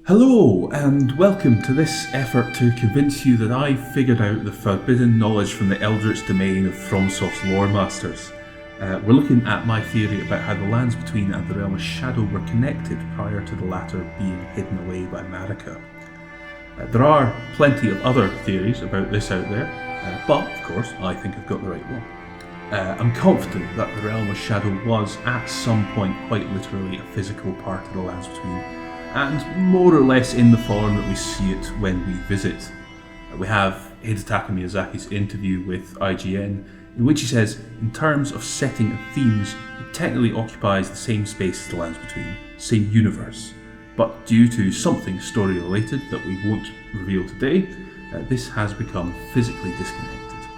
Hello, and welcome to this effort to convince you that I've figured out the forbidden knowledge from the eldritch domain of FromSoft's lore masters. We're looking at my theory about how the lands between and the realm of Shadow were connected prior to the latter being hidden away by Marika. There are plenty of other theories about this out there, but of course I think I've got the right one. I'm confident that the realm of Shadow was at some point quite literally a physical part of the lands between, and more or less in the form that we see it when we visit. We have Hidetaka Miyazaki's interview with IGN, in which he says, in terms of setting and themes, it technically occupies the same space as the lands between, same universe, but due to something story related that we won't reveal today, this has become physically disconnected.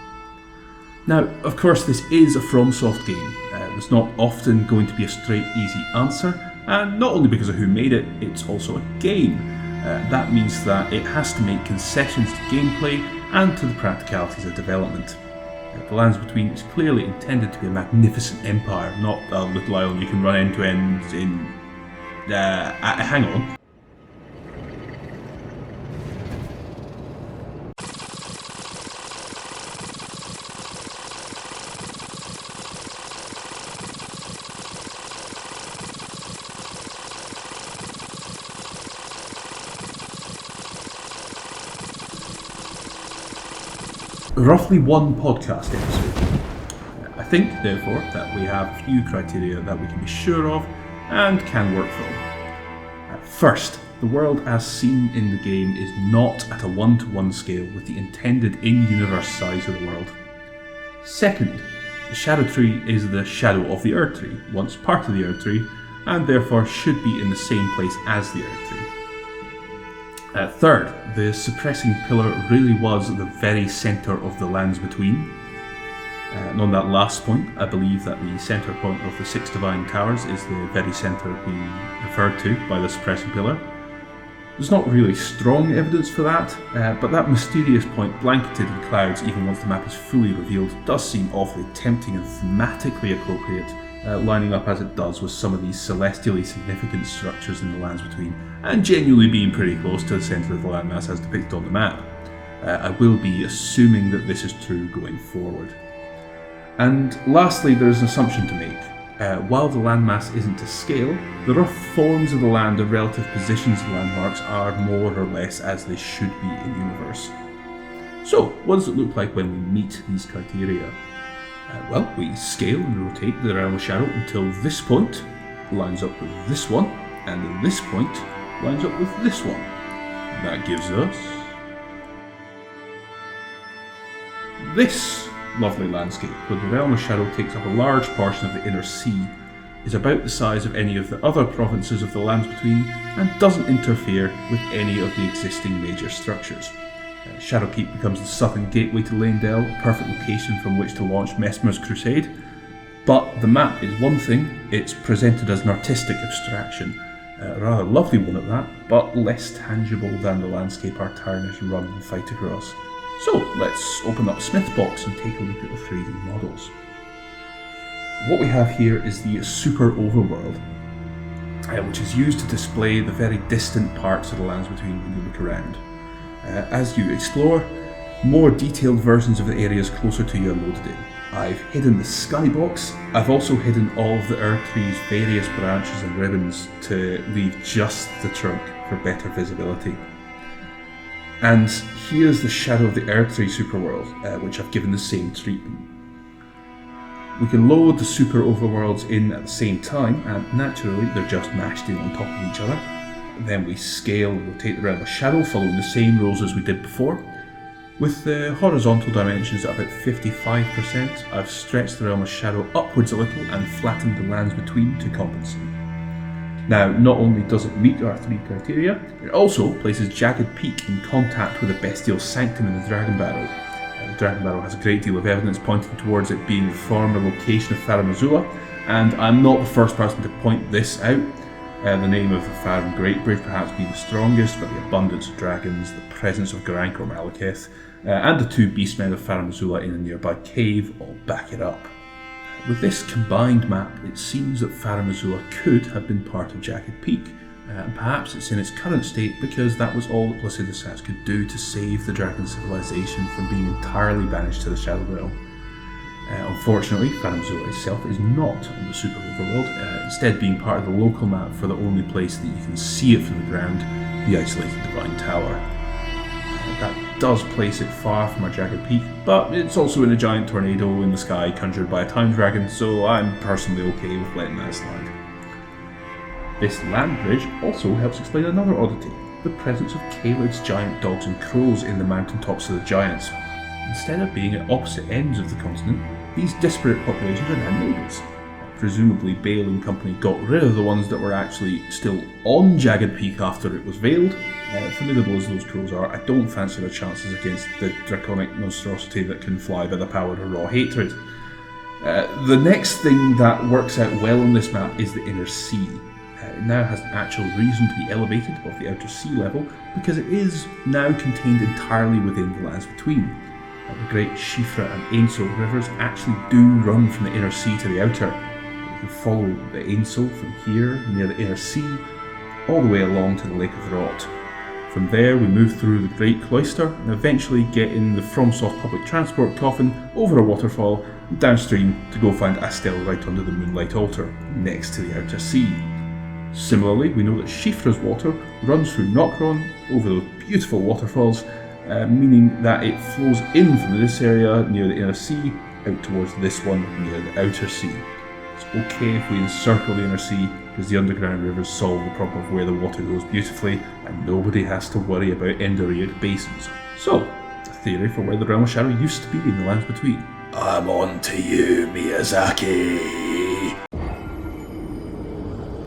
Now, of course, this is a FromSoft game. There's not often going to be a straight, easy answer, and not only because of who made it, it's also a game. That means that it has to make concessions to gameplay and to the practicalities of development. The lands between is clearly intended to be a magnificent empire, not a little island you can run end to end in... hang on. Roughly one podcast episode. I think, therefore, that we have a few criteria that we can be sure of and can work from. First, the world as seen in the game is not at a one-to-one scale with the intended in-universe size of the world. Second, the Shadow Tree is the shadow of the Earth Tree, once part of the Earth Tree, and therefore should be in the same place as the Earth Tree. Third, the suppressing pillar really was the very centre of the lands between. And on that last point, I believe that the centre point of the Six Divine Towers is the very centre being referred to by the suppressing pillar. There's not really strong evidence for that, but that mysterious point blanketed in clouds even once the map is fully revealed does seem awfully tempting and thematically appropriate, lining up as it does with some of these celestially significant structures in the lands between, and genuinely being pretty close to the centre of the landmass as depicted on the map. I will be assuming that this is true going forward. And lastly, there is an assumption to make. While the landmass isn't to scale, the rough forms of the land and relative positions of landmarks are more or less as they should be in the universe. So, what does it look like when we meet these criteria? Well, we scale and rotate the realm of Shadow until this point lines up with this one, and then this point lines up with this one. That gives us this lovely landscape, where the realm of Shadow takes up a large portion of the inner sea, is about the size of any of the other provinces of the lands between, and doesn't interfere with any of the existing major structures. Shadowkeep becomes the southern gateway to Lanedale, a perfect location from which to launch Mesmer's crusade. But the map is one thing, it's presented as an artistic abstraction, a rather lovely one at that, but less tangible than the landscape our Tyranids run and fight across. So let's open up Smithbox and take a look at the 3D models. What we have here is the Super Overworld, which is used to display the very distant parts of the lands between when you look around. As you explore, more detailed versions of the areas closer to you are loaded in. I've hidden the skybox. I've also hidden all of the Earth Tree's various branches and ribbons to leave just the trunk for better visibility. And here's the Shadow of the Earth Tree Superworld, which I've given the same treatment. We can load the Super Overworlds in at the same time, and naturally they're just mashed in on top of each other. Then we scale and rotate the realm of Shadow following the same rules as we did before. With the horizontal dimensions at about 55%, I've stretched the realm of Shadow upwards a little and flattened the lands between to compensate. Now, not only does it meet our 3 criteria, it also places Jagged Peak in contact with the bestial sanctum in the Dragonbarrow. The Dragonbarrow has a great deal of evidence pointing towards it being the former location of Farum Azula, and I'm not the first person to point this out. The name of the Farum Great Bridge perhaps being the strongest, but the abundance of dragons, the presence of Garank or Malekith, and the 2 beastmen of Farum Azula in a nearby cave all back it up. With this combined map, it seems that Farum Azula could have been part of Jagged Peak, And perhaps it's in its current state because that was all that Placidusats could do to save the dragon civilization from being entirely banished to the Shadow Realm. Unfortunately, Farum Azula itself is not on the Super Overworld, instead being part of the local map for the only place that you can see it from the ground, the isolated Divine Tower. That does place it far from our Jagged Peak, but it's also in a giant tornado in the sky conjured by a time dragon, so I'm personally okay with letting that slide. This land bridge also helps explain another oddity, the presence of Caelid's giant dogs and crows in the Mountaintops of the Giants. Instead of being at opposite ends of the continent, these disparate populations are now neighbours. Presumably Bale and company got rid of the ones that were actually still on Jagged Peak after it was veiled. Formidable as those crows are, I don't fancy their chances against the draconic monstrosity that can fly by the power of raw hatred. The next thing that works out well on this map is the Inner Sea. It now has actual reason to be elevated above the outer sea level because it is now contained entirely within the lands between. The great Shifra and Ainsel rivers actually do run from the Inner Sea to the outer. You can follow the Ainsel from here near the Inner Sea all the way along to the Lake of Rot. From there we move through the Great Cloister and eventually get in the FromSoft public transport coffin over a waterfall and downstream to go find Astel right under the Moonlight Altar next to the Outer Sea. Similarly, we know that Shifra's water runs through Nokron over those beautiful waterfalls, meaning that it flows in from this area near the Inner Sea out towards this one near the Outer Sea. It's okay if we encircle the Inner Sea because the underground rivers solve the problem of where the water goes beautifully and nobody has to worry about endorheic basins. So, a theory for where the Realm of Shadow used to be in the lands between. I'm on to you, Miyazaki.